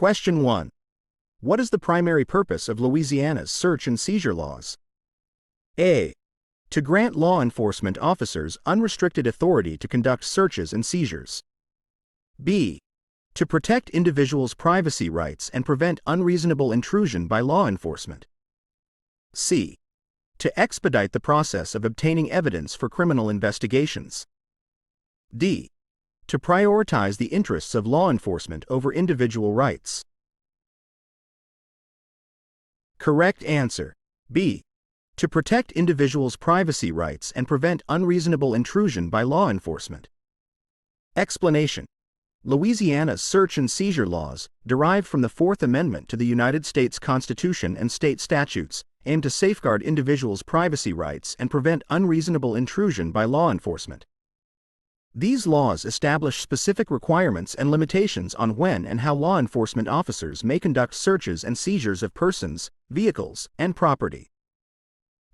Question 1. What is the primary purpose of Louisiana's search and seizure laws? A. To grant law enforcement officers unrestricted authority to conduct searches and seizures. B. To protect individuals' privacy rights and prevent unreasonable intrusion by law enforcement. C. To expedite the process of obtaining evidence for criminal investigations. D. To prioritize the interests of law enforcement over individual rights. Correct answer. B. To protect individuals' privacy rights and prevent unreasonable intrusion by law enforcement. Explanation. Louisiana's search and seizure laws, derived from the Fourth Amendment to the United States Constitution and state statutes, aim to safeguard individuals' privacy rights and prevent unreasonable intrusion by law enforcement. These laws establish specific requirements and limitations on when and how law enforcement officers may conduct searches and seizures of persons, vehicles, and property.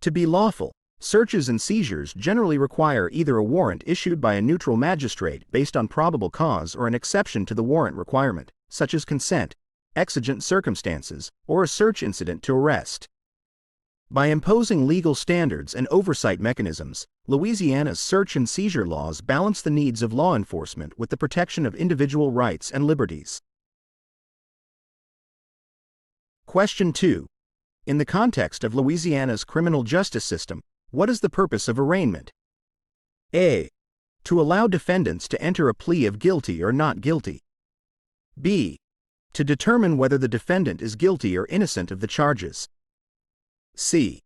To be lawful, searches and seizures generally require either a warrant issued by a neutral magistrate based on probable cause or an exception to the warrant requirement, such as consent, exigent circumstances, or a search incident to arrest. By imposing legal standards and oversight mechanisms, Louisiana's search and seizure laws balance the needs of law enforcement with the protection of individual rights and liberties. Question 2. In the context of Louisiana's criminal justice system, what is the purpose of arraignment? A. To allow defendants to enter a plea of guilty or not guilty. B. To determine whether the defendant is guilty or innocent of the charges. C.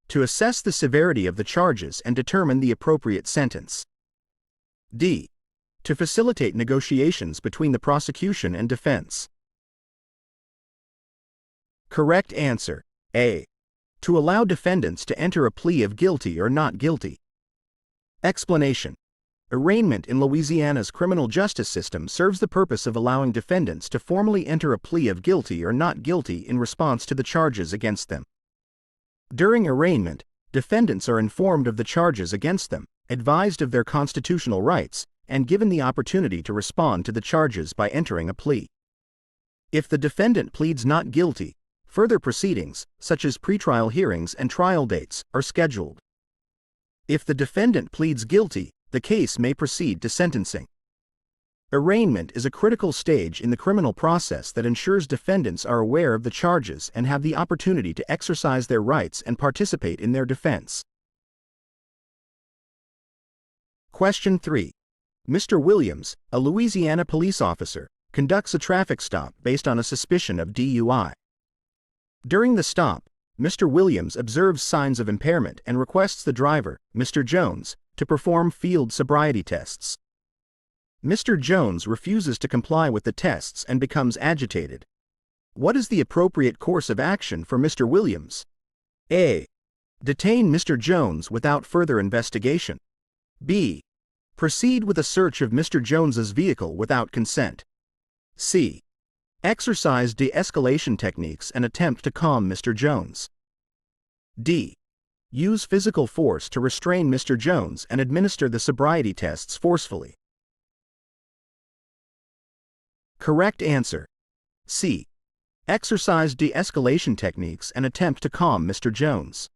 To assess the severity of the charges and determine the appropriate sentence. D. To facilitate negotiations between the prosecution and defense. Correct answer. A. To allow defendants to enter a plea of guilty or not guilty. Explanation. Arraignment in Louisiana's criminal justice system serves the purpose of allowing defendants to formally enter a plea of guilty or not guilty in response to the charges against them. During arraignment, defendants are informed of the charges against them, advised of their constitutional rights, and given the opportunity to respond to the charges by entering a plea. If the defendant pleads not guilty, further proceedings, such as pretrial hearings and trial dates, are scheduled. If the defendant pleads guilty, the case may proceed to sentencing. Arraignment is a critical stage in the criminal process that ensures defendants are aware of the charges and have the opportunity to exercise their rights and participate in their defense. Question 3. Mr. Williams, a Louisiana police officer, conducts a traffic stop based on a suspicion of DUI. During the stop, Mr. Williams observes signs of impairment and requests the driver, Mr. Jones, to perform field sobriety tests. Mr. Jones refuses to comply with the tests and becomes agitated. What is the appropriate course of action for Mr. Williams? A. Detain Mr. Jones without further investigation. B. Proceed with a search of Mr. Jones's vehicle without consent. C. Exercise de-escalation techniques and attempt to calm Mr. Jones. D. Use physical force to restrain Mr. Jones and administer the sobriety tests forcefully. Correct answer. C. Exercise de-escalation techniques and attempt to calm Mr. Jones.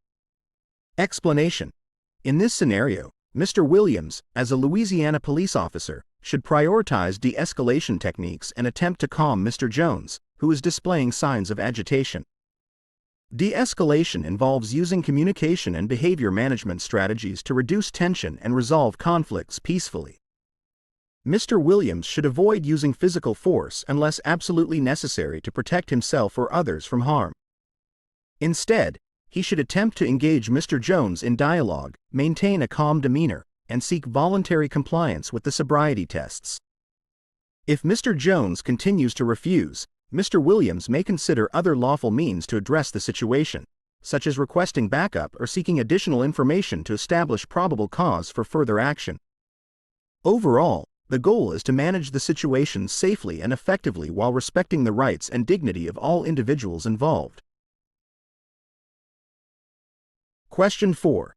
Explanation. In this scenario, Mr. Williams, as a Louisiana police officer, should prioritize de-escalation techniques and attempt to calm Mr. Jones, who is displaying signs of agitation. De-escalation involves using communication and behavior management strategies to reduce tension and resolve conflicts peacefully. Mr. Williams should avoid using physical force unless absolutely necessary to protect himself or others from harm. Instead, he should attempt to engage Mr. Jones in dialogue, maintain a calm demeanor, and seek voluntary compliance with the sobriety tests. If Mr. Jones continues to refuse, Mr. Williams may consider other lawful means to address the situation, such as requesting backup or seeking additional information to establish probable cause for further action. Overall, the goal is to manage the situation safely and effectively while respecting the rights and dignity of all individuals involved. Question 4.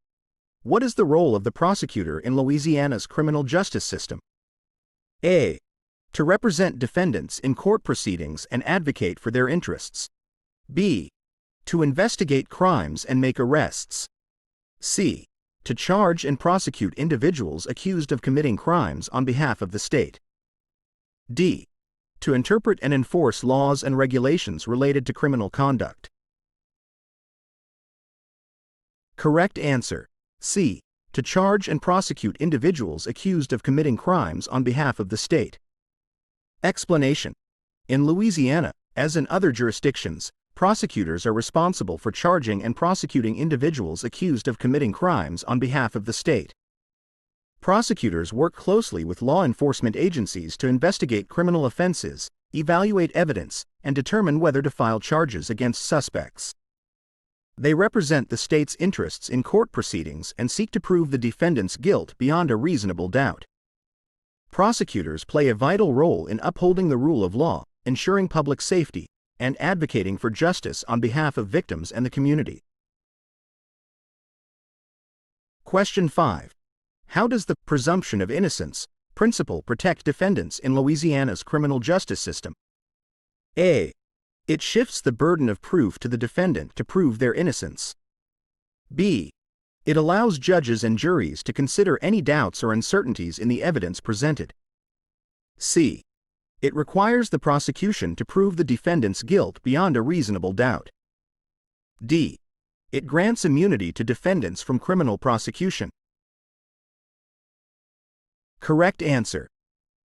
What is the role of the prosecutor in Louisiana's criminal justice system? A. To represent defendants in court proceedings and advocate for their interests. B. To investigate crimes and make arrests. C. To charge and prosecute individuals accused of committing crimes on behalf of the state. D. To interpret and enforce laws and regulations related to criminal conduct. Correct answer. C. To charge and prosecute individuals accused of committing crimes on behalf of the state. Explanation. In Louisiana, as in other jurisdictions, prosecutors are responsible for charging and prosecuting individuals accused of committing crimes on behalf of the state. Prosecutors work closely with law enforcement agencies to investigate criminal offenses, evaluate evidence, and determine whether to file charges against suspects. They represent the state's interests in court proceedings and seek to prove the defendant's guilt beyond a reasonable doubt. Prosecutors play a vital role in upholding the rule of law, ensuring public safety, and advocating for justice on behalf of victims and the community. Question 5. How does the presumption of innocence principle protect defendants in Louisiana's criminal justice system? A. It shifts the burden of proof to the defendant to prove their innocence. B. It allows judges and juries to consider any doubts or uncertainties in the evidence presented. C. It requires the prosecution to prove the defendant's guilt beyond a reasonable doubt. D. It grants immunity to defendants from criminal prosecution. Correct answer.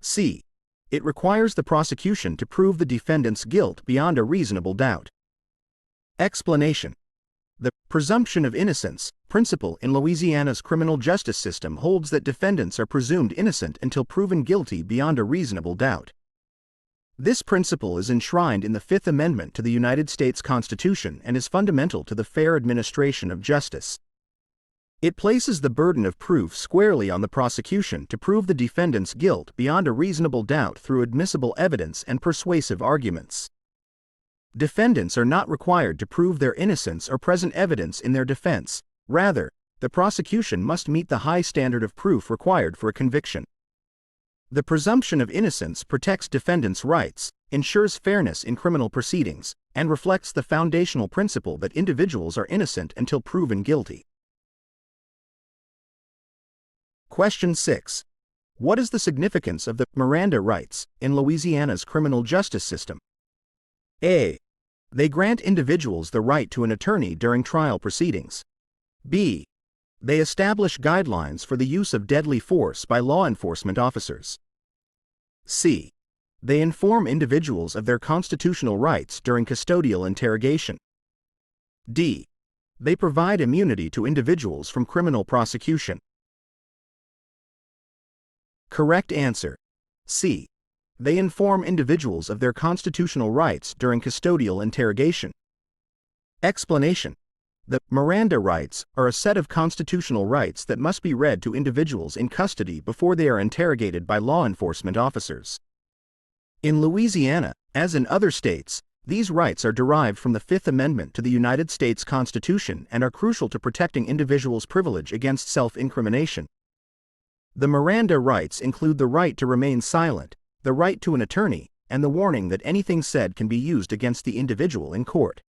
C. It requires the prosecution to prove the defendant's guilt beyond a reasonable doubt. Explanation. The presumption of innocence principle in Louisiana's criminal justice system holds that defendants are presumed innocent until proven guilty beyond a reasonable doubt. This principle is enshrined in the Fifth Amendment to the United States Constitution and is fundamental to the fair administration of justice. It places the burden of proof squarely on the prosecution to prove the defendant's guilt beyond a reasonable doubt through admissible evidence and persuasive arguments. Defendants are not required to prove their innocence or present evidence in their defense. Rather, the prosecution must meet the high standard of proof required for a conviction. The presumption of innocence protects defendants' rights, ensures fairness in criminal proceedings, and reflects the foundational principle that individuals are innocent until proven guilty. Question 6. What is the significance of the Miranda rights in Louisiana's criminal justice system? A. They grant individuals the right to an attorney during trial proceedings. B. They establish guidelines for the use of deadly force by law enforcement officers. C. They inform individuals of their constitutional rights during custodial interrogation. D. They provide immunity to individuals from criminal prosecution. Correct answer. C. They inform individuals of their constitutional rights during custodial interrogation. Explanation. The Miranda rights are a set of constitutional rights that must be read to individuals in custody before they are interrogated by law enforcement officers. In Louisiana, as in other states, these rights are derived from the Fifth Amendment to the United States Constitution and are crucial to protecting individuals' privilege against self-incrimination. The Miranda rights include the right to remain silent, the right to an attorney, and the warning that anything said can be used against the individual in court.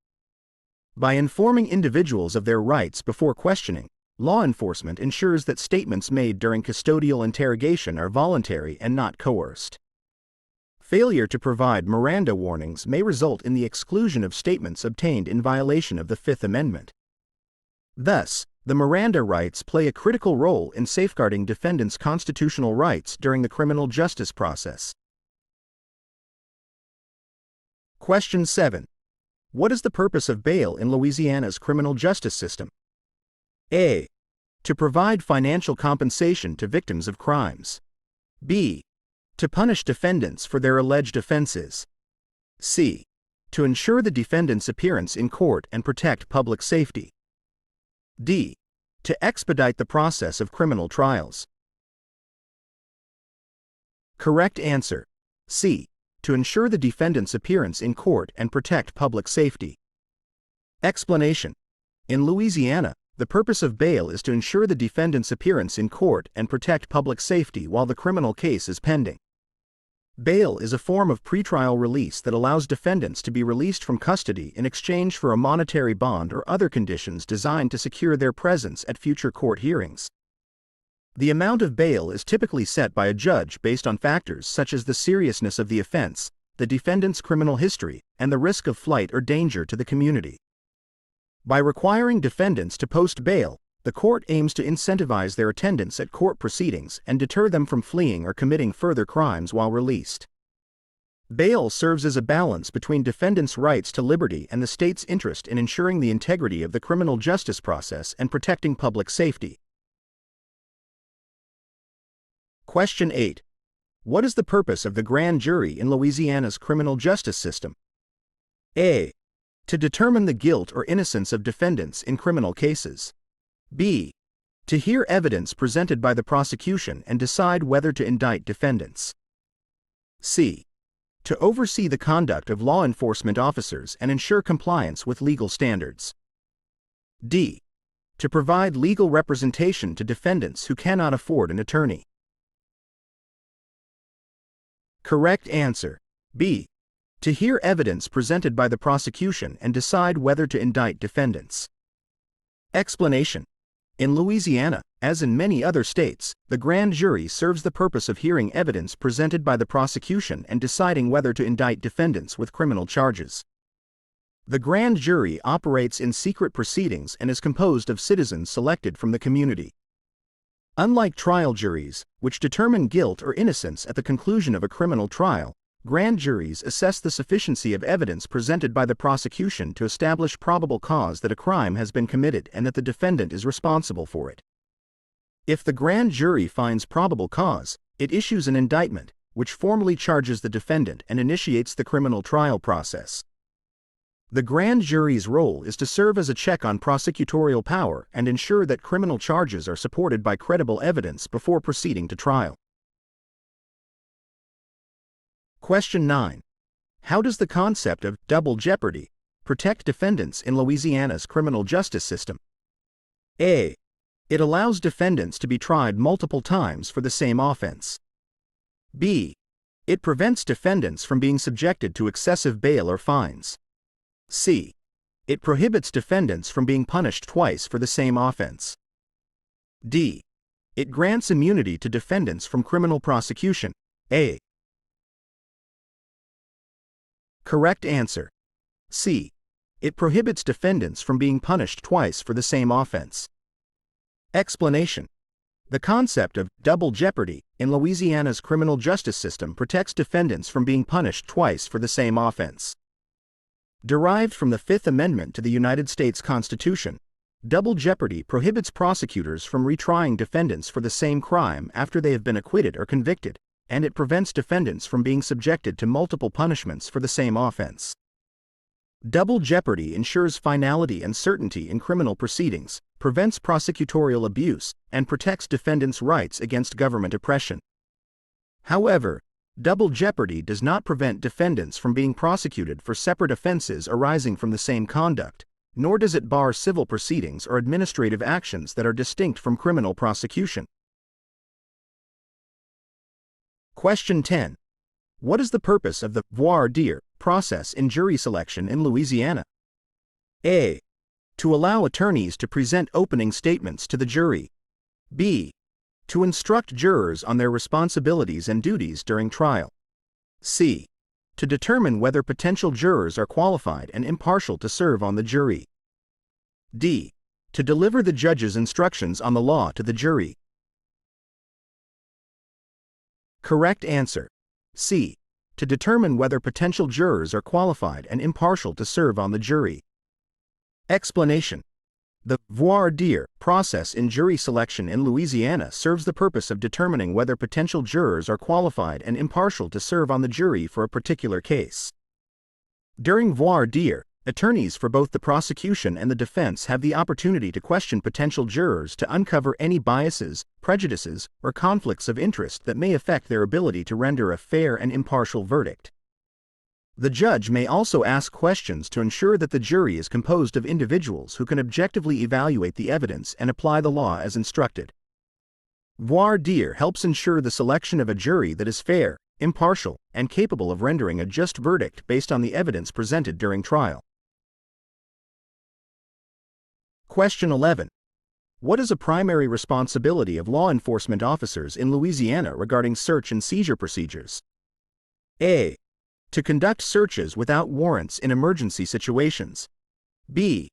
By informing individuals of their rights before questioning, law enforcement ensures that statements made during custodial interrogation are voluntary and not coerced. Failure to provide Miranda warnings may result in the exclusion of statements obtained in violation of the Fifth Amendment. Thus, the Miranda rights play a critical role in safeguarding defendants' constitutional rights during the criminal justice process. Question 7. What is the purpose of bail in Louisiana's criminal justice system? A. To provide financial compensation to victims of crimes. B. To punish defendants for their alleged offenses. C. To ensure the defendant's appearance in court and protect public safety. D. To expedite the process of criminal trials. Correct answer. C. To ensure the defendant's appearance in court and protect public safety. Explanation. In Louisiana, the purpose of bail is to ensure the defendant's appearance in court and protect public safety while the criminal case is pending. Bail is a form of pretrial release that allows defendants to be released from custody in exchange for a monetary bond or other conditions designed to secure their presence at future court hearings. The amount of bail is typically set by a judge based on factors such as the seriousness of the offense, the defendant's criminal history, and the risk of flight or danger to the community. By requiring defendants to post bail, the court aims to incentivize their attendance at court proceedings and deter them from fleeing or committing further crimes while released. Bail serves as a balance between defendants' rights to liberty and the state's interest in ensuring the integrity of the criminal justice process and protecting public safety. Question 8. What is the purpose of the grand jury in Louisiana's criminal justice system? A. To determine the guilt or innocence of defendants in criminal cases. B. To hear evidence presented by the prosecution and decide whether to indict defendants. C. To oversee the conduct of law enforcement officers and ensure compliance with legal standards. D. To provide legal representation to defendants who cannot afford an attorney. Correct answer. B. To hear evidence presented by the prosecution and decide whether to indict defendants. Explanation. In Louisiana, as in many other states, the grand jury serves the purpose of hearing evidence presented by the prosecution and deciding whether to indict defendants with criminal charges. The grand jury operates in secret proceedings and is composed of citizens selected from the community. Unlike trial juries, which determine guilt or innocence at the conclusion of a criminal trial, grand juries assess the sufficiency of evidence presented by the prosecution to establish probable cause that a crime has been committed and that the defendant is responsible for it. If the grand jury finds probable cause, it issues an indictment, which formally charges the defendant and initiates the criminal trial process. The grand jury's role is to serve as a check on prosecutorial power and ensure that criminal charges are supported by credible evidence before proceeding to trial. Question 9. How does the concept of double jeopardy protect defendants in Louisiana's criminal justice system? A. It allows defendants to be tried multiple times for the same offense. B. It prevents defendants from being subjected to excessive bail or fines. C. It prohibits defendants from being punished twice for the same offense. D. It grants immunity to defendants from criminal prosecution. A. Correct answer. C. It prohibits defendants from being punished twice for the same offense. Explanation. The concept of double jeopardy in Louisiana's criminal justice system protects defendants from being punished twice for the same offense. Derived from the Fifth Amendment to the United States Constitution, double jeopardy prohibits prosecutors from retrying defendants for the same crime after they have been acquitted or convicted, and it prevents defendants from being subjected to multiple punishments for the same offense. Double jeopardy ensures finality and certainty in criminal proceedings, prevents prosecutorial abuse, and protects defendants' rights against government oppression. However, double jeopardy does not prevent defendants from being prosecuted for separate offenses arising from the same conduct, nor does it bar civil proceedings or administrative actions that are distinct from criminal prosecution. Question 10. What is the purpose of the voir dire process in jury selection in Louisiana? A. To allow attorneys to present opening statements to the jury. B. To instruct jurors on their responsibilities and duties during trial. C. To determine whether potential jurors are qualified and impartial to serve on the jury. D. To deliver the judge's instructions on the law to the jury. Correct answer. C. To determine whether potential jurors are qualified and impartial to serve on the jury. Explanation. The voir dire process in jury selection in Louisiana serves the purpose of determining whether potential jurors are qualified and impartial to serve on the jury for a particular case. During voir dire, attorneys for both the prosecution and the defense have the opportunity to question potential jurors to uncover any biases, prejudices, or conflicts of interest that may affect their ability to render a fair and impartial verdict. The judge may also ask questions to ensure that the jury is composed of individuals who can objectively evaluate the evidence and apply the law as instructed. Voir dire helps ensure the selection of a jury that is fair, impartial, and capable of rendering a just verdict based on the evidence presented during trial. Question 11. What is a primary responsibility of law enforcement officers in Louisiana regarding search and seizure procedures? A. To conduct searches without warrants in emergency situations. B.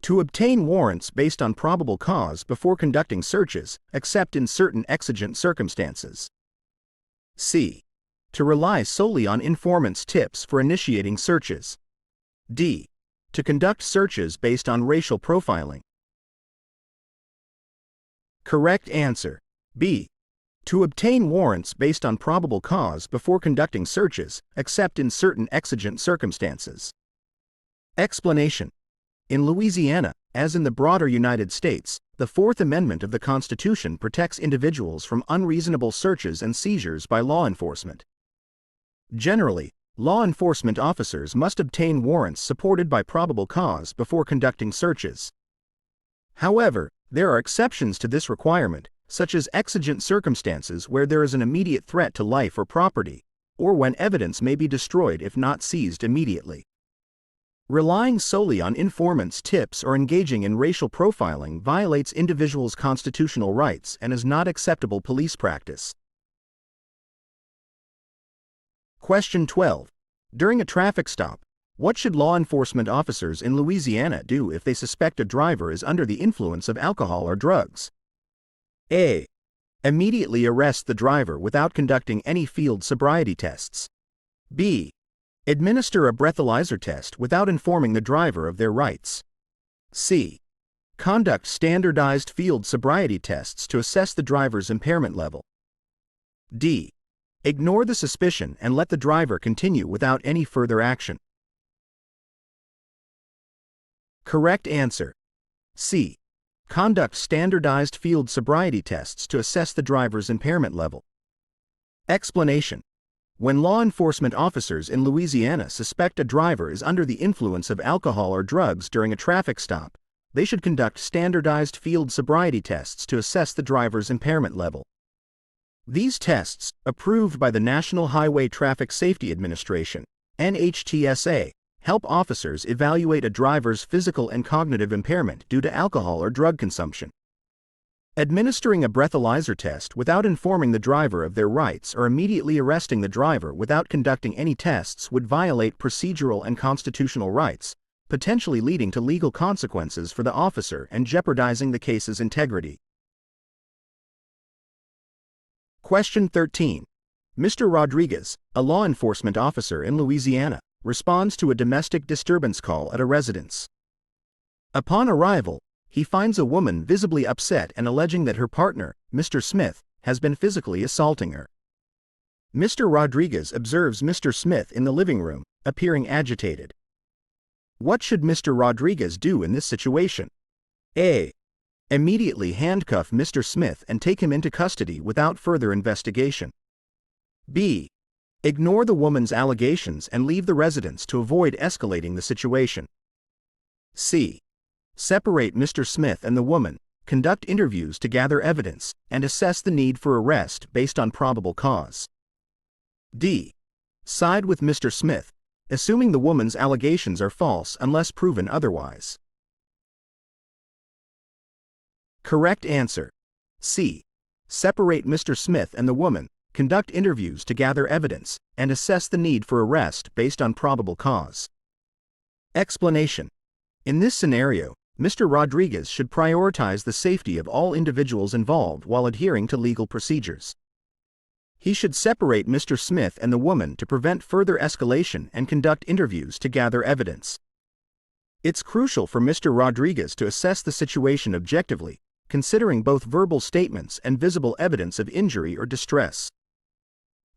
To obtain warrants based on probable cause before conducting searches, except in certain exigent circumstances. C. To rely solely on informants' tips for initiating searches. D. To conduct searches based on racial profiling. Correct answer. B. To obtain warrants based on probable cause before conducting searches, except in certain exigent circumstances. Explanation. In Louisiana, as in the broader United States, the Fourth Amendment of the Constitution protects individuals from unreasonable searches and seizures by law enforcement. Generally, law enforcement officers must obtain warrants supported by probable cause before conducting searches. However, there are exceptions to this requirement, such as exigent circumstances where there is an immediate threat to life or property, or when evidence may be destroyed if not seized immediately. Relying solely on informants' tips or engaging in racial profiling violates individuals' constitutional rights and is not acceptable police practice. Question 12. During a traffic stop, what should law enforcement officers in Louisiana do if they suspect a driver is under the influence of alcohol or drugs? A. Immediately arrest the driver without conducting any field sobriety tests. B. Administer a breathalyzer test without informing the driver of their rights. C. Conduct standardized field sobriety tests to assess the driver's impairment level. D. Ignore the suspicion and let the driver continue without any further action. Correct answer. C. Conduct standardized field sobriety tests to assess the driver's impairment level. Explanation. When law enforcement officers in Louisiana suspect a driver is under the influence of alcohol or drugs during a traffic stop, they should conduct standardized field sobriety tests to assess the driver's impairment level. These tests, approved by the National Highway Traffic Safety Administration, NHTSA, help officers evaluate a driver's physical and cognitive impairment due to alcohol or drug consumption. Administering a breathalyzer test without informing the driver of their rights or immediately arresting the driver without conducting any tests would violate procedural and constitutional rights, potentially leading to legal consequences for the officer and jeopardizing the case's integrity. Question 13. Mr. Rodriguez, a law enforcement officer in Louisiana, responds to a domestic disturbance call at a residence. Upon arrival, he finds a woman visibly upset and alleging that her partner, Mr. Smith, has been physically assaulting her. Mr. Rodriguez observes Mr. Smith in the living room, appearing agitated. What should Mr. Rodriguez do in this situation? A. Immediately handcuff Mr. Smith and take him into custody without further investigation. B. Ignore the woman's allegations and leave the residence to avoid escalating the situation. C. Separate Mr. Smith and the woman, conduct interviews to gather evidence, and assess the need for arrest based on probable cause. D. Side with Mr. Smith, assuming the woman's allegations are false unless proven otherwise. Correct answer. C. Separate Mr. Smith and the woman, conduct interviews to gather evidence, and assess the need for arrest based on probable cause. Explanation. In this scenario, Mr. Rodriguez should prioritize the safety of all individuals involved while adhering to legal procedures. He should separate Mr. Smith and the woman to prevent further escalation and conduct interviews to gather evidence. It's crucial for Mr. Rodriguez to assess the situation objectively, considering both verbal statements and visible evidence of injury or distress.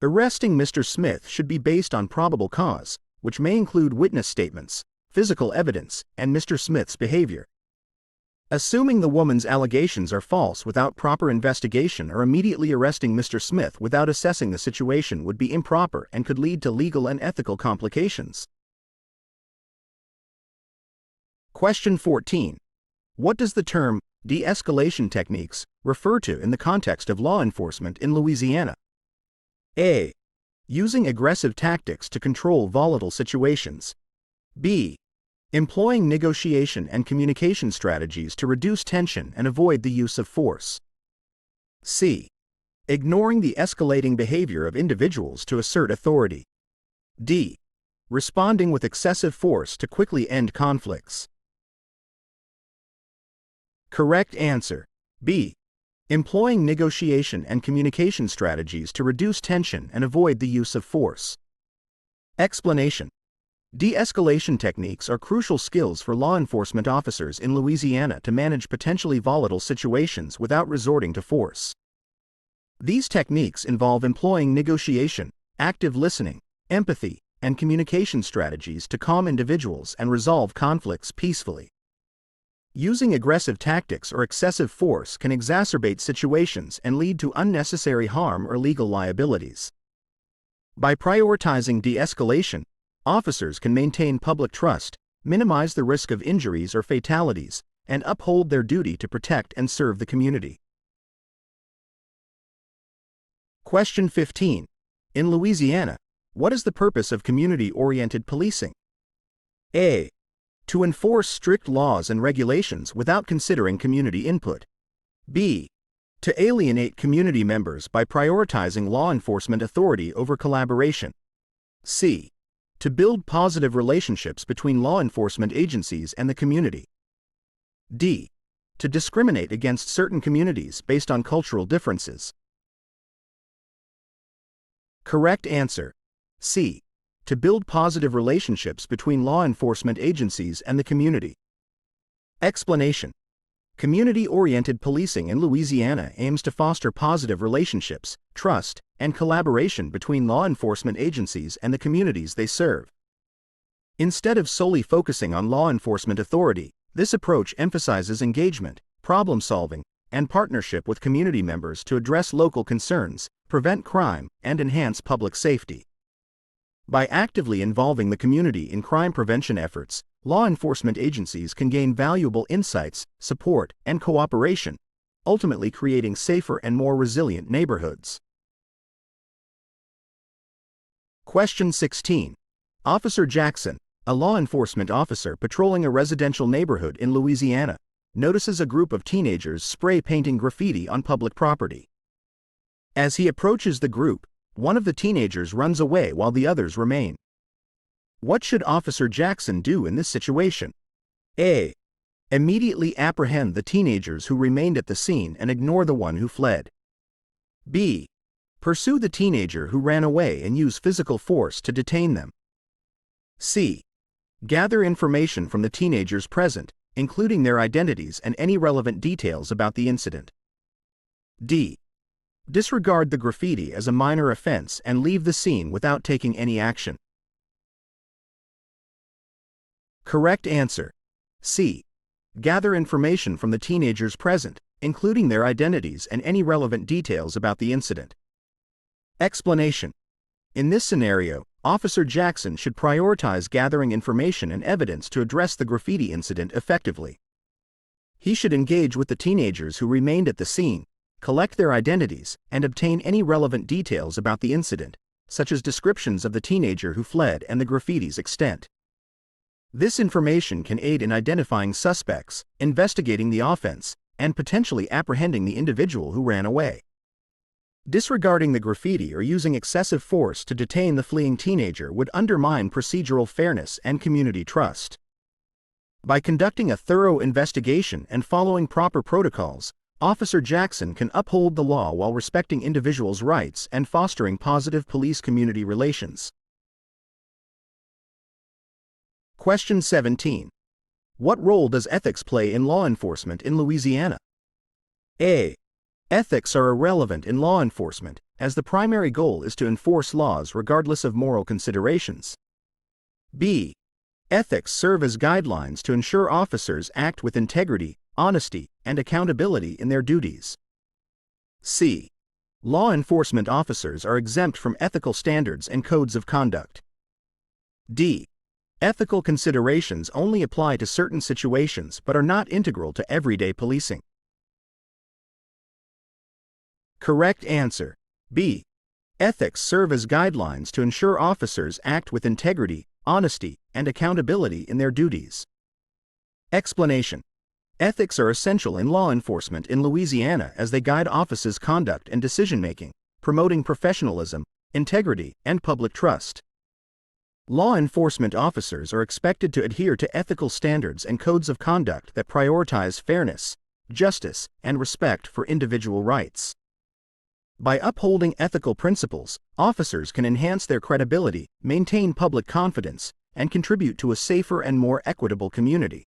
Arresting Mr. Smith should be based on probable cause, which may include witness statements, physical evidence, and Mr. Smith's behavior. Assuming the woman's allegations are false without proper investigation or immediately arresting Mr. Smith without assessing the situation would be improper and could lead to legal and ethical complications. Question 14. What does the term de-escalation techniques refer to in the context of law enforcement in Louisiana? A. Using aggressive tactics to control volatile situations. B. Employing negotiation and communication strategies to reduce tension and avoid the use of force. C. Ignoring the escalating behavior of individuals to assert authority. D. Responding with excessive force to quickly end conflicts. Correct answer. B. Employing negotiation and communication strategies to reduce tension and avoid the use of force. Explanation. De-escalation techniques are crucial skills for law enforcement officers in Louisiana to manage potentially volatile situations without resorting to force. These techniques involve employing negotiation, active listening, empathy, and communication strategies to calm individuals and resolve conflicts peacefully. Using aggressive tactics or excessive force can exacerbate situations and lead to unnecessary harm or legal liabilities. By prioritizing de-escalation, officers can maintain public trust, minimize the risk of injuries or fatalities, and uphold their duty to protect and serve the community. Question 15. In Louisiana, what is the purpose of community-oriented policing? A. To enforce strict laws and regulations without considering community input. B. To alienate community members by prioritizing law enforcement authority over collaboration. C. To build positive relationships between law enforcement agencies and the community. D. To discriminate against certain communities based on cultural differences. Correct answer. C. To build positive relationships between law enforcement agencies and the community. Explanation. Community-oriented policing in Louisiana aims to foster positive relationships, trust, and collaboration between law enforcement agencies and the communities they serve. Instead of solely focusing on law enforcement authority, this approach emphasizes engagement, problem-solving, and partnership with community members to address local concerns, prevent crime, and enhance public safety. By actively involving the community in crime prevention efforts, law enforcement agencies can gain valuable insights, support, and cooperation, ultimately creating safer and more resilient neighborhoods. Question 16. Officer Jackson, a law enforcement officer patrolling a residential neighborhood in Louisiana, notices a group of teenagers spray painting graffiti on public property. As he approaches the group, one of the teenagers runs away while the others remain. What should Officer Jackson do in this situation? A. Immediately apprehend the teenagers who remained at the scene and ignore the one who fled. B. Pursue the teenager who ran away and use physical force to detain them. C. Gather information from the teenagers present, including their identities and any relevant details about the incident. D. Disregard the graffiti as a minor offense and leave the scene without taking any action. Correct answer. C. Gather information from the teenagers present, including their identities and any relevant details about the incident. Explanation. In this scenario, Officer Jackson should prioritize gathering information and evidence to address the graffiti incident effectively. He should engage with the teenagers who remained at the scene, collect their identities, and obtain any relevant details about the incident, such as descriptions of the teenager who fled and the graffiti's extent. This information can aid in identifying suspects, investigating the offense, and potentially apprehending the individual who ran away. Disregarding the graffiti or using excessive force to detain the fleeing teenager would undermine procedural fairness and community trust. By conducting a thorough investigation and following proper protocols, Officer Jackson can uphold the law while respecting individuals' rights and fostering positive police-community relations. Question 17. What role does ethics play in law enforcement in Louisiana? A. Ethics are irrelevant in law enforcement, as the primary goal is to enforce laws regardless of moral considerations. B. Ethics serve as guidelines to ensure officers act with integrity, honesty, and accountability in their duties. C. Law enforcement officers are exempt from ethical standards and codes of conduct. D. Ethical considerations only apply to certain situations but are not integral to everyday policing. Correct answer. B. Ethics serve as guidelines to ensure officers act with integrity, honesty, and accountability in their duties. Explanation. Ethics are essential in law enforcement in Louisiana as they guide officers' conduct and decision-making, promoting professionalism, integrity, and public trust. Law enforcement officers are expected to adhere to ethical standards and codes of conduct that prioritize fairness, justice, and respect for individual rights. By upholding ethical principles, officers can enhance their credibility, maintain public confidence, and contribute to a safer and more equitable community.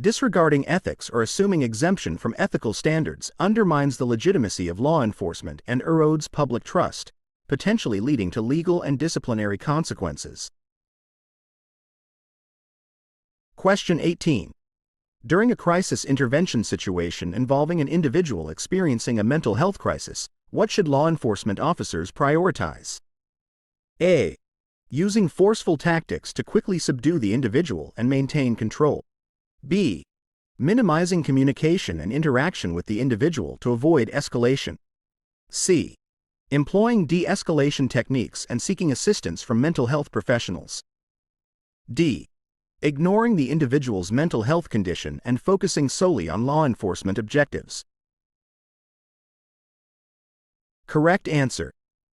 Disregarding ethics or assuming exemption from ethical standards undermines the legitimacy of law enforcement and erodes public trust, potentially leading to legal and disciplinary consequences. Question 18. During a crisis intervention situation involving an individual experiencing a mental health crisis, what should law enforcement officers prioritize? A. Using forceful tactics to quickly subdue the individual and maintain control. B. Minimizing communication and interaction with the individual to avoid escalation. C. Employing de-escalation techniques and seeking assistance from mental health professionals. D. Ignoring the individual's mental health condition and focusing solely on law enforcement objectives. Correct answer.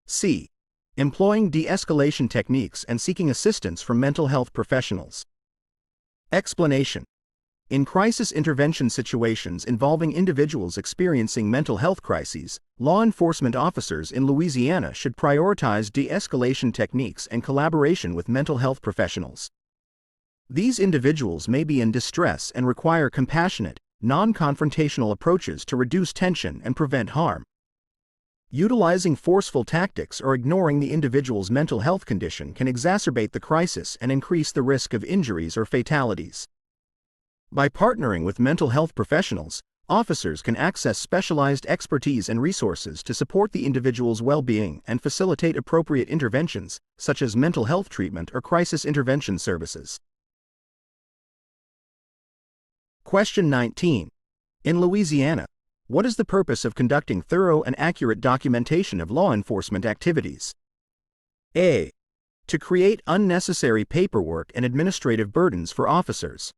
C. Employing de-escalation techniques and seeking assistance from mental health professionals. Explanation. In crisis intervention situations involving individuals experiencing mental health crises, law enforcement officers in Louisiana should prioritize de-escalation techniques and collaboration with mental health professionals. These individuals may be in distress and require compassionate, non-confrontational approaches to reduce tension and prevent harm. Utilizing forceful tactics or ignoring the individual's mental health condition can exacerbate the crisis and increase the risk of injuries or fatalities. By partnering with mental health professionals, officers can access specialized expertise and resources to support the individual's well-being and facilitate appropriate interventions, such as mental health treatment or crisis intervention services. Question 19. In Louisiana, what is the purpose of conducting thorough and accurate documentation of law enforcement activities? A. To create unnecessary paperwork and administrative burdens for officers.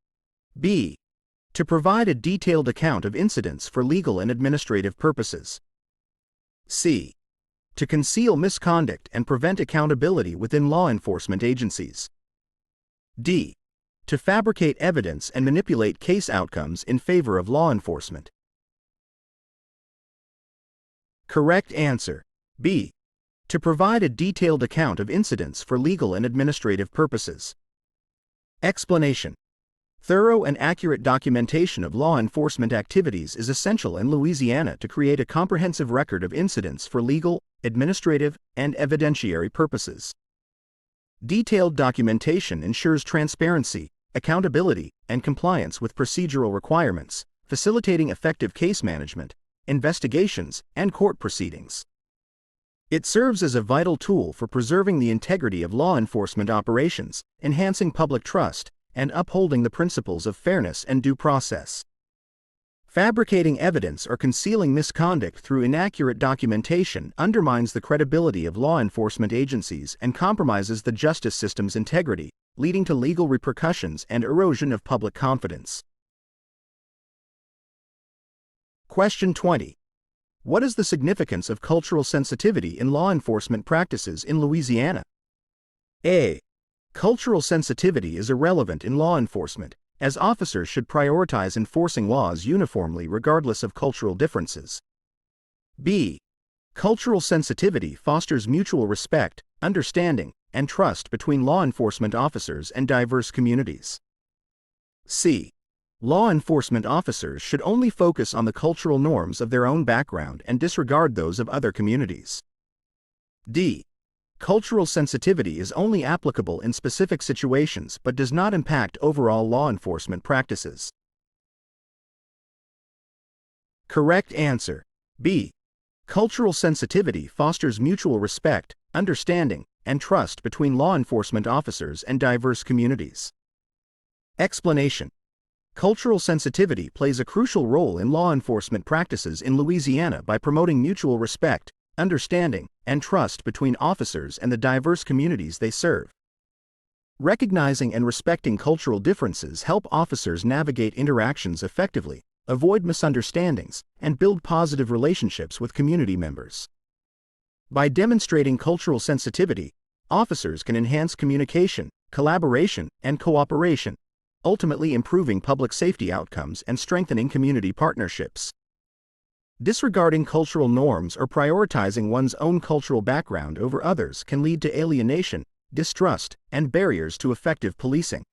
B. To provide a detailed account of incidents for legal and administrative purposes. C. To conceal misconduct and prevent accountability within law enforcement agencies. D. To fabricate evidence and manipulate case outcomes in favor of law enforcement. Correct answer. B. To provide a detailed account of incidents for legal and administrative purposes. Explanation. Thorough and accurate documentation of law enforcement activities is essential in Louisiana to create a comprehensive record of incidents for legal, administrative, and evidentiary purposes. Detailed documentation ensures transparency, accountability, and compliance with procedural requirements, facilitating effective case management, investigations, and court proceedings. It serves as a vital tool for preserving the integrity of law enforcement operations, enhancing public trust, and upholding the principles of fairness and due process. Fabricating evidence or concealing misconduct through inaccurate documentation undermines the credibility of law enforcement agencies and compromises the justice system's integrity, leading to legal repercussions and erosion of public confidence. Question 20. What is the significance of cultural sensitivity in law enforcement practices in Louisiana? A. Cultural sensitivity is irrelevant in law enforcement, as officers should prioritize enforcing laws uniformly regardless of cultural differences. B. Cultural sensitivity fosters mutual respect, understanding, and trust between law enforcement officers and diverse communities. C. Law enforcement officers should only focus on the cultural norms of their own background and disregard those of other communities. D. Cultural sensitivity is only applicable in specific situations but does not impact overall law enforcement practices. Correct answer. B. Cultural sensitivity fosters mutual respect, understanding, and trust between law enforcement officers and diverse communities. Explanation. Cultural sensitivity plays a crucial role in law enforcement practices in Louisiana by promoting mutual respect, understanding, and trust between officers and the diverse communities they serve. Recognizing and respecting cultural differences help officers navigate interactions effectively, avoid misunderstandings, and build positive relationships with community members. By demonstrating cultural sensitivity, officers can enhance communication, collaboration, and cooperation, ultimately improving public safety outcomes and strengthening community partnerships. Disregarding cultural norms or prioritizing one's own cultural background over others can lead to alienation, distrust, and barriers to effective policing.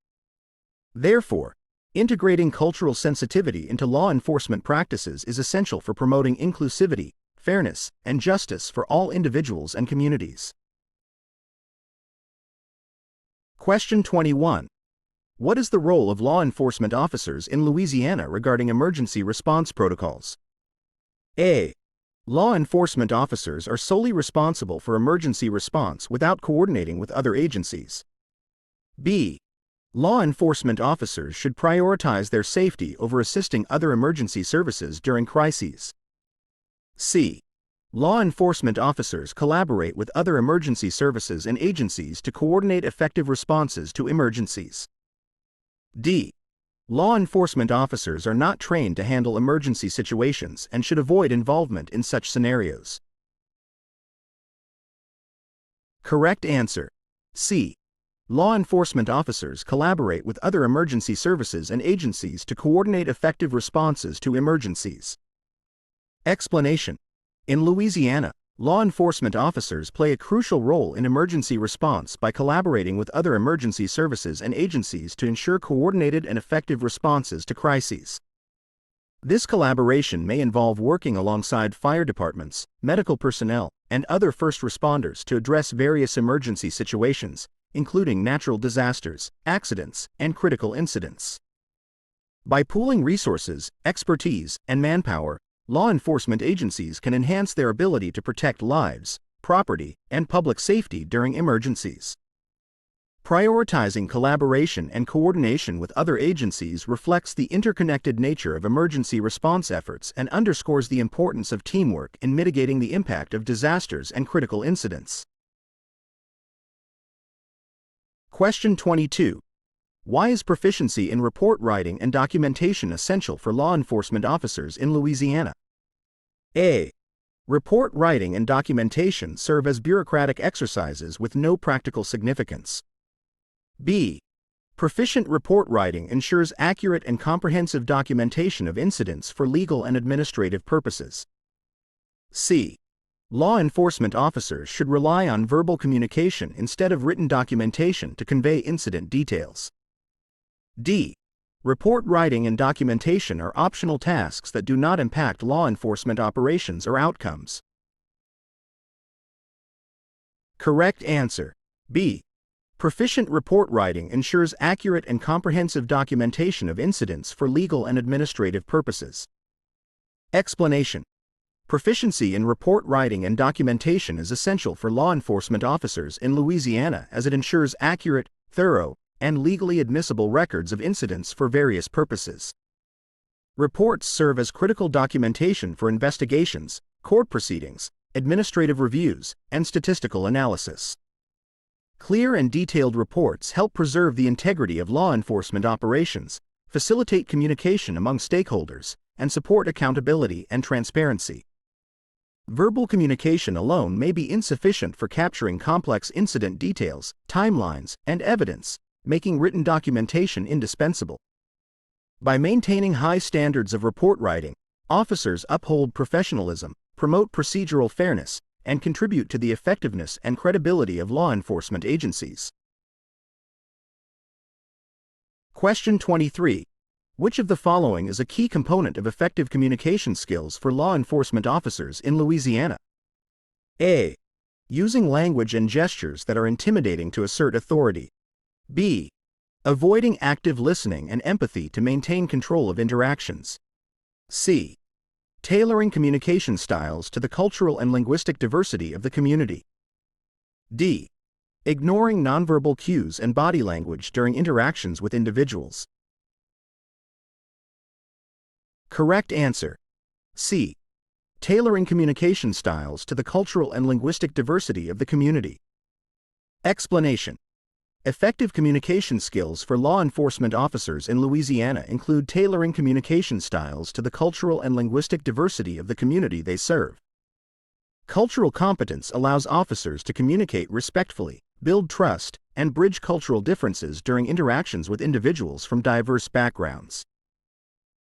Therefore, integrating cultural sensitivity into law enforcement practices is essential for promoting inclusivity, fairness, and justice for all individuals and communities. Question 21. What is the role of law enforcement officers in Louisiana regarding emergency response protocols? A. Law enforcement officers are solely responsible for emergency response without coordinating with other agencies. B. Law enforcement officers should prioritize their safety over assisting other emergency services during crises. C. Law enforcement officers collaborate with other emergency services and agencies to coordinate effective responses to emergencies. D. Law enforcement officers are not trained to handle emergency situations and should avoid involvement in such scenarios. Correct answer. C. Law enforcement officers collaborate with other emergency services and agencies to coordinate effective responses to emergencies. Explanation. In Louisiana, law enforcement officers play a crucial role in emergency response by collaborating with other emergency services and agencies to ensure coordinated and effective responses to crises. This collaboration may involve working alongside fire departments, medical personnel, and other first responders to address various emergency situations, including natural disasters, accidents, and critical incidents. By pooling resources, expertise, and manpower, law enforcement agencies can enhance their ability to protect lives, property, and public safety during emergencies. Prioritizing collaboration and coordination with other agencies reflects the interconnected nature of emergency response efforts and underscores the importance of teamwork in mitigating the impact of disasters and critical incidents. Question 22. Why is proficiency in report writing and documentation essential for law enforcement officers in Louisiana? A. Report writing and documentation serve as bureaucratic exercises with no practical significance. B. Proficient report writing ensures accurate and comprehensive documentation of incidents for legal and administrative purposes. C. Law enforcement officers should rely on verbal communication instead of written documentation to convey incident details. D. Report writing and documentation are optional tasks that do not impact law enforcement operations or outcomes. Correct answer. B. Proficient report writing ensures accurate and comprehensive documentation of incidents for legal and administrative purposes. Explanation. Proficiency in report writing and documentation is essential for law enforcement officers in Louisiana as it ensures accurate, thorough, and legally admissible records of incidents for various purposes. Reports serve as critical documentation for investigations, court proceedings, administrative reviews, and statistical analysis. Clear and detailed reports help preserve the integrity of law enforcement operations, facilitate communication among stakeholders, and support accountability and transparency. Verbal communication alone may be insufficient for capturing complex incident details, timelines, and evidence, making written documentation indispensable. By maintaining high standards of report writing, officers uphold professionalism, promote procedural fairness, and contribute to the effectiveness and credibility of law enforcement agencies. Question 23. Which of the following is a key component of effective communication skills for law enforcement officers in Louisiana? A. Using language and gestures that are intimidating to assert authority. B. Avoiding active listening and empathy to maintain control of interactions. C. Tailoring communication styles to the cultural and linguistic diversity of the community. D. Ignoring nonverbal cues and body language during interactions with individuals. Correct answer. C. Tailoring communication styles to the cultural and linguistic diversity of the community. Explanation. Effective communication skills for law enforcement officers in Louisiana include tailoring communication styles to the cultural and linguistic diversity of the community they serve. Cultural competence allows officers to communicate respectfully, build trust, and bridge cultural differences during interactions with individuals from diverse backgrounds.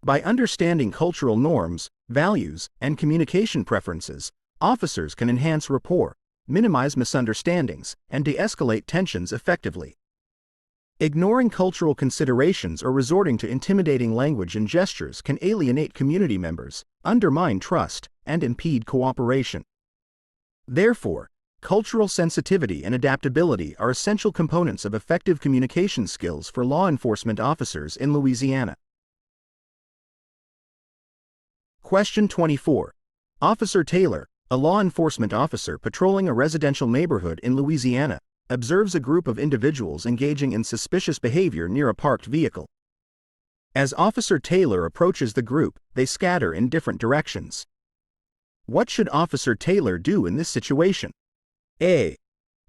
By understanding cultural norms, values, and communication preferences, officers can enhance rapport, minimize misunderstandings, and de-escalate tensions effectively. Ignoring cultural considerations or resorting to intimidating language and gestures can alienate community members, undermine trust, and impede cooperation. Therefore, cultural sensitivity and adaptability are essential components of effective communication skills for law enforcement officers in Louisiana. Question 24. Officer Taylor, a law enforcement officer patrolling a residential neighborhood in Louisiana, observes a group of individuals engaging in suspicious behavior near a parked vehicle. As Officer Taylor approaches the group, they scatter in different directions. What should Officer Taylor do in this situation? A.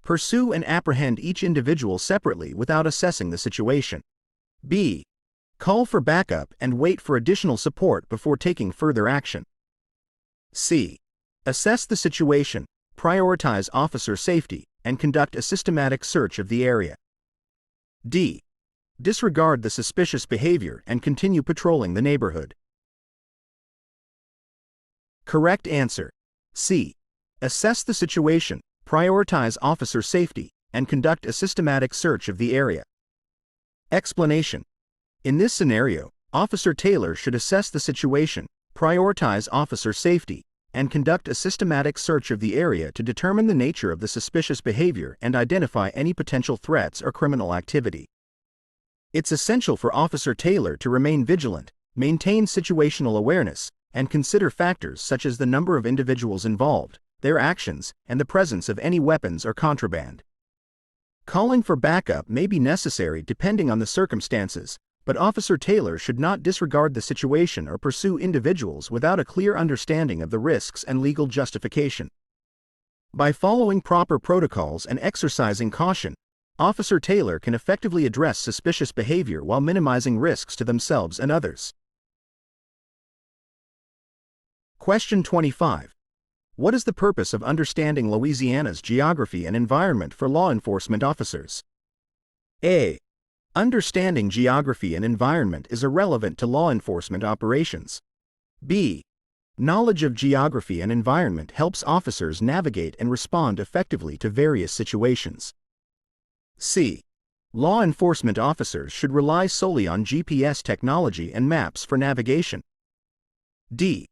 Pursue and apprehend each individual separately without assessing the situation. B. Call for backup and wait for additional support before taking further action. C. Assess the situation, prioritize officer safety, and conduct a systematic search of the area. D. Disregard the suspicious behavior and continue patrolling the neighborhood. Correct answer. C. Assess the situation, prioritize officer safety, and conduct a systematic search of the area. Explanation. In this scenario, Officer Taylor should assess the situation, prioritize officer safety, and conduct a systematic search of the area to determine the nature of the suspicious behavior and identify any potential threats or criminal activity. It's essential for Officer Taylor to remain vigilant, maintain situational awareness, and consider factors such as the number of individuals involved, their actions, and the presence of any weapons or contraband. Calling for backup may be necessary depending on the circumstances, but Officer Taylor should not disregard the situation or pursue individuals without a clear understanding of the risks and legal justification. By following proper protocols and exercising caution, Officer Taylor can effectively address suspicious behavior while minimizing risks to themselves and others. Question 25. What is the purpose of understanding Louisiana's geography and environment for law enforcement officers? A. Understanding geography and environment is irrelevant to law enforcement operations. B. Knowledge of geography and environment helps officers navigate and respond effectively to various situations. C. Law enforcement officers should rely solely on GPS technology and maps for navigation. D.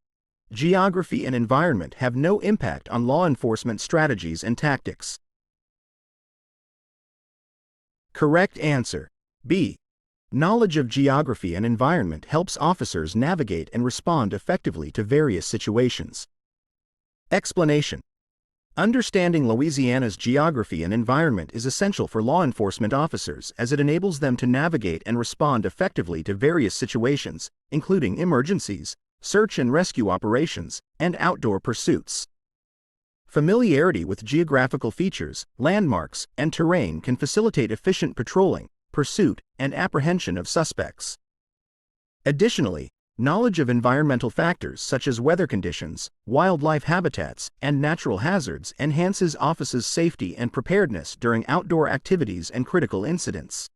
Geography and environment have no impact on law enforcement strategies and tactics. Correct answer. B. Knowledge of geography and environment helps officers navigate and respond effectively to various situations. Explanation. Understanding Louisiana's geography and environment is essential for law enforcement officers as it enables them to navigate and respond effectively to various situations, including emergencies, search and rescue operations, and outdoor pursuits. Familiarity with geographical features, landmarks, and terrain can facilitate efficient patrolling, pursuit, and apprehension of suspects. Additionally, knowledge of environmental factors such as weather conditions, wildlife habitats, and natural hazards enhances officers' safety and preparedness during outdoor activities and critical incidents.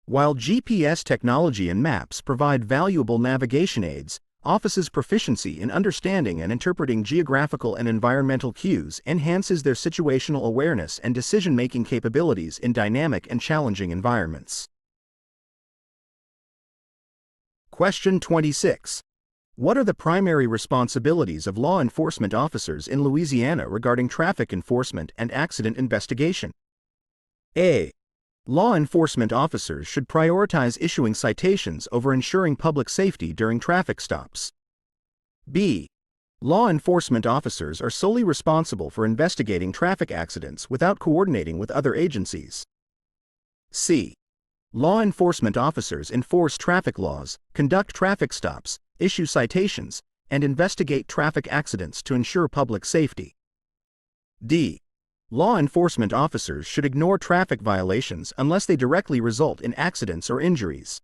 While GPS technology and maps provide valuable navigation aids, officers' proficiency in understanding and interpreting geographical and environmental cues enhances their situational awareness and decision-making capabilities in dynamic and challenging environments. Question 26. What are the primary responsibilities of law enforcement officers in Louisiana regarding traffic enforcement and accident investigation? A. Law enforcement officers should prioritize issuing citations over ensuring public safety during traffic stops. B. Law enforcement officers are solely responsible for investigating traffic accidents without coordinating with other agencies. C. Law enforcement officers enforce traffic laws, conduct traffic stops, issue citations, and investigate traffic accidents to ensure public safety. D. Law enforcement officers should ignore traffic violations unless they directly result in accidents or injuries.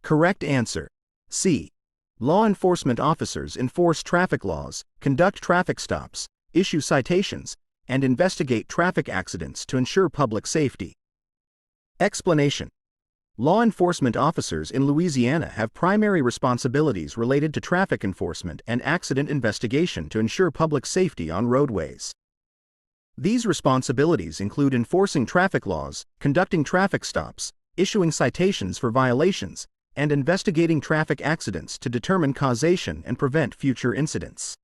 Correct answer. C. Law enforcement officers enforce traffic laws, conduct traffic stops, issue citations, and investigate traffic accidents to ensure public safety. Explanation. Law enforcement officers in Louisiana have primary responsibilities related to traffic enforcement and accident investigation to ensure public safety on roadways. These responsibilities include enforcing traffic laws, conducting traffic stops, issuing citations for violations, and investigating traffic accidents to determine causation and prevent future incidents.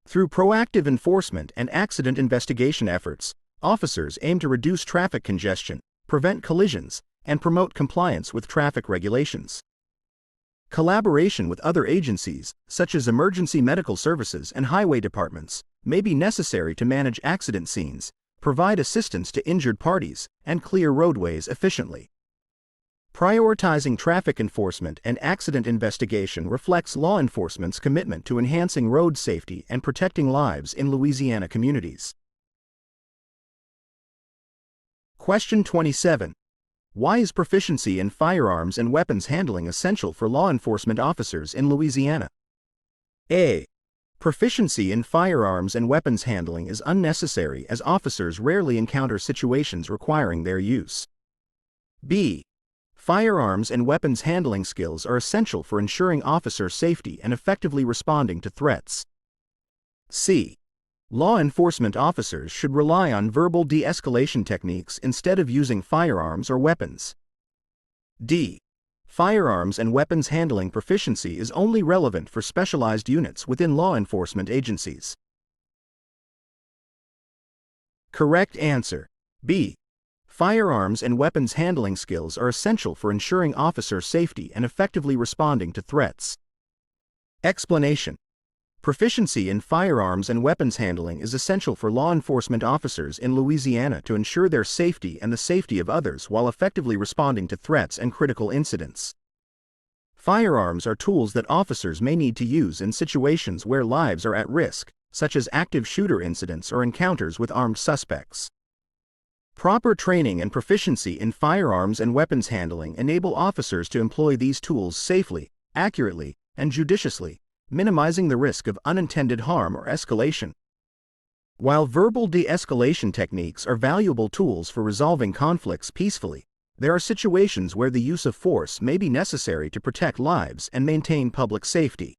Through proactive enforcement and accident investigation efforts, officers aim to reduce traffic congestion, prevent collisions, and promote compliance with traffic regulations. Collaboration with other agencies, such as emergency medical services and highway departments, may be necessary to manage accident scenes, provide assistance to injured parties, and clear roadways efficiently. Prioritizing traffic enforcement and accident investigation reflects law enforcement's commitment to enhancing road safety and protecting lives in Louisiana communities. Question 27. Why is proficiency in firearms and weapons handling essential for law enforcement officers in Louisiana? A. Proficiency in firearms and weapons handling is unnecessary as officers rarely encounter situations requiring their use. B. Firearms and weapons handling skills are essential for ensuring officer safety and effectively responding to threats. C. Law enforcement officers should rely on verbal de-escalation techniques instead of using firearms or weapons. D. Firearms and weapons handling proficiency is only relevant for specialized units within law enforcement agencies. Correct answer. B. Firearms and weapons handling skills are essential for ensuring officer safety and effectively responding to threats. Explanation. Proficiency in firearms and weapons handling is essential for law enforcement officers in Louisiana to ensure their safety and the safety of others while effectively responding to threats and critical incidents. Firearms are tools that officers may need to use in situations where lives are at risk, such as active shooter incidents or encounters with armed suspects. Proper training and proficiency in firearms and weapons handling enable officers to employ these tools safely, accurately, and judiciously, minimizing the risk of unintended harm or escalation. While verbal de-escalation techniques are valuable tools for resolving conflicts peacefully, there are situations where the use of force may be necessary to protect lives and maintain public safety.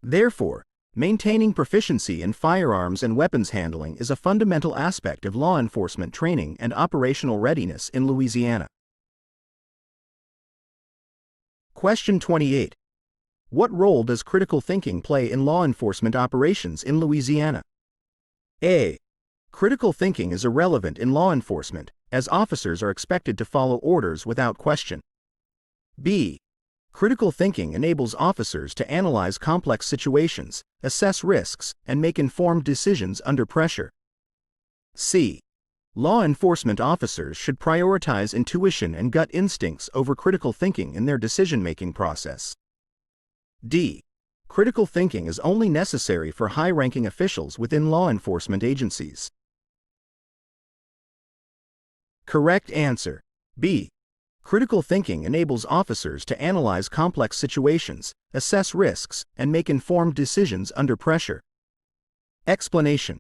Therefore, maintaining proficiency in firearms and weapons handling is a fundamental aspect of law enforcement training and operational readiness in Louisiana. Question 28. What role does critical thinking play in law enforcement operations in Louisiana? A. Critical thinking is irrelevant in law enforcement, as officers are expected to follow orders without question. B. Critical thinking enables officers to analyze complex situations, assess risks, and make informed decisions under pressure. C. Law enforcement officers should prioritize intuition and gut instincts over critical thinking in their decision-making process. D. Critical thinking is only necessary for high-ranking officials within law enforcement agencies. Correct answer. B. Critical thinking enables officers to analyze complex situations, assess risks, and make informed decisions under pressure. Explanation.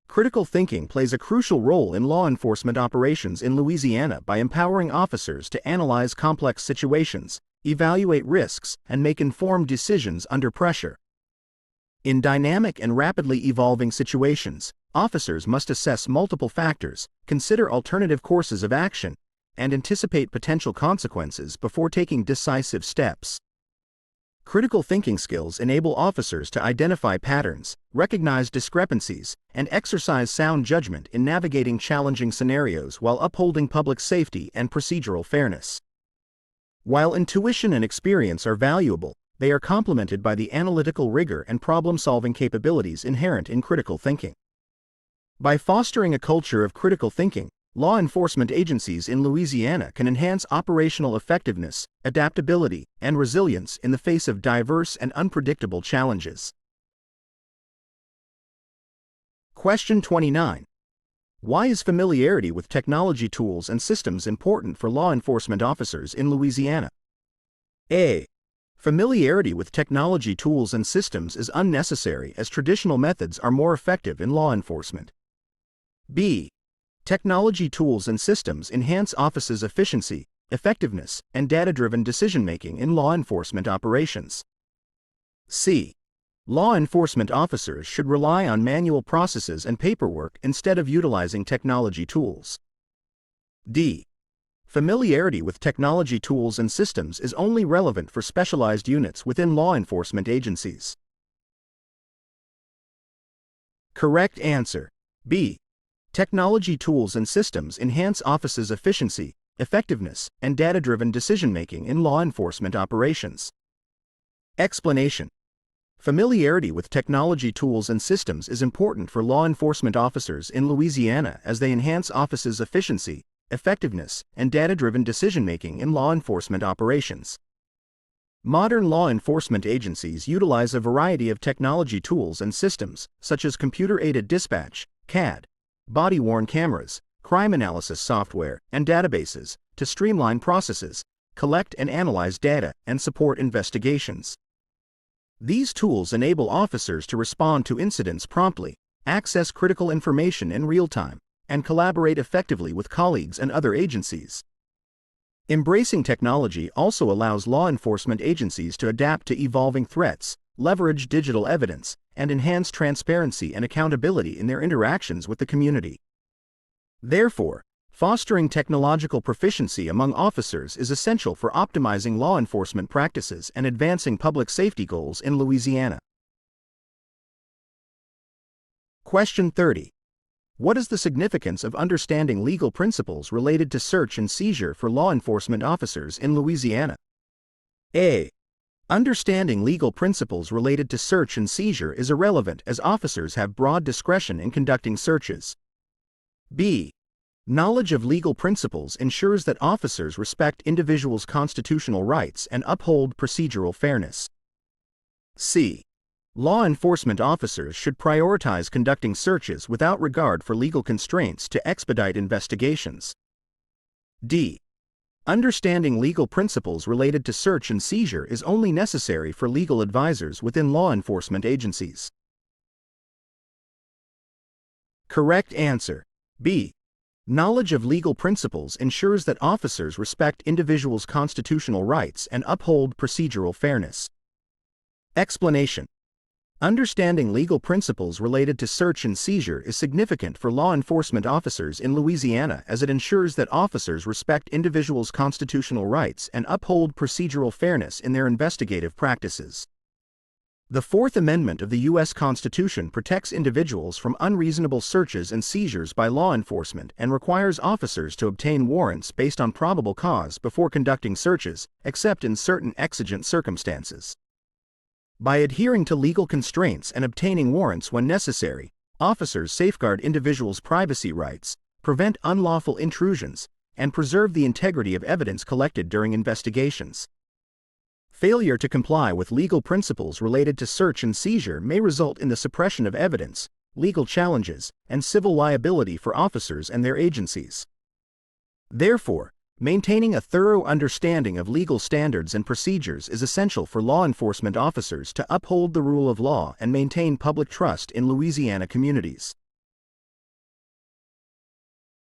Critical thinking plays a crucial role in law enforcement operations in Louisiana by empowering officers to analyze complex situations, evaluate risks, and make informed decisions under pressure. In dynamic and rapidly evolving situations, officers must assess multiple factors, consider alternative courses of action, and anticipate potential consequences before taking decisive steps. Critical thinking skills enable officers to identify patterns, recognize discrepancies, and exercise sound judgment in navigating challenging scenarios while upholding public safety and procedural fairness. While intuition and experience are valuable, they are complemented by the analytical rigor and problem-solving capabilities inherent in critical thinking. By fostering a culture of critical thinking, law enforcement agencies in Louisiana can enhance operational effectiveness, adaptability, and resilience in the face of diverse and unpredictable challenges. Question 29. Why is familiarity with technology tools and systems important for law enforcement officers in Louisiana? A. Familiarity with technology tools and systems is unnecessary as traditional methods are more effective in law enforcement. B. Technology tools and systems enhance officers' efficiency, effectiveness, and data-driven decision-making in law enforcement operations. C. Law enforcement officers should rely on manual processes and paperwork instead of utilizing technology tools. D. Familiarity with technology tools and systems is only relevant for specialized units within law enforcement agencies. Correct answer. B. Technology tools and systems enhance officers' efficiency, effectiveness, and data-driven decision-making in law enforcement operations. Explanation. Familiarity with technology tools and systems is important for law enforcement officers in Louisiana as they enhance officers' efficiency, effectiveness, and data-driven decision-making in law enforcement operations. Modern law enforcement agencies utilize a variety of technology tools and systems, such as computer-aided dispatch, CAD, body-worn cameras, crime analysis software, and databases, to streamline processes, collect and analyze data, and support investigations. These tools enable officers to respond to incidents promptly, access critical information in real time, and collaborate effectively with colleagues and other agencies. Embracing technology also allows law enforcement agencies to adapt to evolving threats, leverage digital evidence, and enhance transparency and accountability in their interactions with the community. Therefore, fostering technological proficiency among officers is essential for optimizing law enforcement practices and advancing public safety goals in Louisiana. Question 30. What is the significance of understanding legal principles related to search and seizure for law enforcement officers in Louisiana? A. Understanding legal principles related to search and seizure is irrelevant as officers have broad discretion in conducting searches. B. Knowledge of legal principles ensures that officers respect individuals' constitutional rights and uphold procedural fairness. C. Law enforcement officers should prioritize conducting searches without regard for legal constraints to expedite investigations. D. Understanding legal principles related to search and seizure is only necessary for legal advisors within law enforcement agencies. Correct answer. B. Knowledge of legal principles ensures that officers respect individuals' constitutional rights and uphold procedural fairness. Explanation. Understanding legal principles related to search and seizure is significant for law enforcement officers in Louisiana as it ensures that officers respect individuals' constitutional rights and uphold procedural fairness in their investigative practices. The Fourth Amendment of the U.S. Constitution protects individuals from unreasonable searches and seizures by law enforcement and requires officers to obtain warrants based on probable cause before conducting searches, except in certain exigent circumstances. By adhering to legal constraints and obtaining warrants when necessary, officers safeguard individuals' privacy rights, prevent unlawful intrusions, and preserve the integrity of evidence collected during investigations. Failure to comply with legal principles related to search and seizure may result in the suppression of evidence, legal challenges, and civil liability for officers and their agencies. Therefore, maintaining a thorough understanding of legal standards and procedures is essential for law enforcement officers to uphold the rule of law and maintain public trust in Louisiana communities.